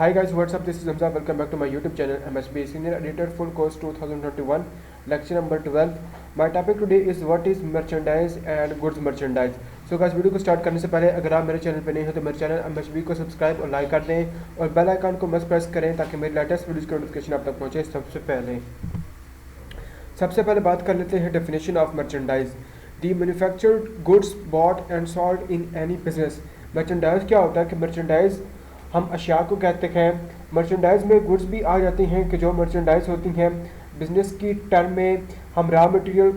Hi guys, what's up? This is Hamza. Welcome back to my YouTube channel MHB Senior Editor Full Course 2021, lecture number 12. My topic today is what is merchandise and goods merchandise. So guys, video को start करने से पहले अगर आप मेरे channel पर नहीं हो तो मेरे चैनल MHB को सब्सक्राइब और लाइक कर दें और बेल आइकन को मस्ट प्रेस करें ताकि मेरी लेटेस्ट वीडियोस की नोटिफिकेशन आप तक पहुंचे। सबसे पहले बात कर लेते हैं definition of merchandise. The manufactured goods bought and sold in any business. Merchandise क्या होता है कि मर्चेंडाइज हम अशिया को कहते हैं। मर्चेंडाइज में गुड्स भी आ जाती हैं कि जो मर्चेंडाइज होती हैं बिज़नेस की टर्म में हम रॉ मटेरियल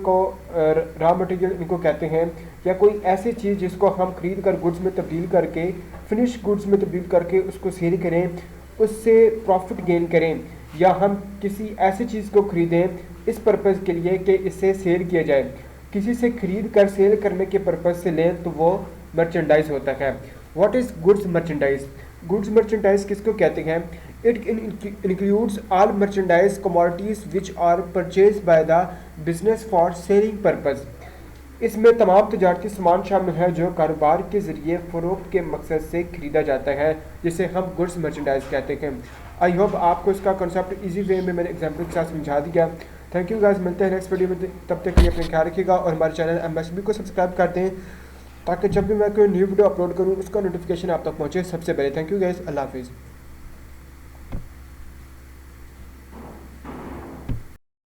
इनको कहते हैं, या कोई ऐसी चीज़ जिसको हम खरीद कर गुड्स में तब्दील करके फिनिश गुड्स में तब्दील करके उसको सेल करें, उससे प्रॉफिट गेन करें, या हम किसी ऐसी चीज़ को ख़रीदें इस पर्पज़ के लिए कि इससे सेल किया जाए, किसी से ख़रीद कर सेल करने के पर्पज़ से लें तो वो मर्चेंडाइज होता है। What is goods merchandise? Goods merchandise किसको कहते हैं? It includes all merchandise commodities which are purchase by the business for selling purpose. इसमें तमाम तजारती सामान शामिल है जो कारोबार के ज़रिए फ़रोख्त के मकसद से ख़रीदा जाता है, जिसे हम गुड्स मर्चेंडाइज कहते हैं। आई होप आपको इसका कॉन्सेप्ट इजी वे में मैंने एग्जाम्पल के साथ समझा दिया। थैंक यू गाइस, मिलते हैं नेक्स्ट वीडियो में। तब तक के लिए अपने ख्याल रखिएगा और हमारे चैनल MHB को सब्सक्राइब कर दें ताकि जब भी मैं कोई न्यू वीडियो अपलोड करूँ उसका नोटिफिकेशन आप तक पहुँचे सबसे पहले। थैंक यू गाइस, अल्लाह हाफिज़।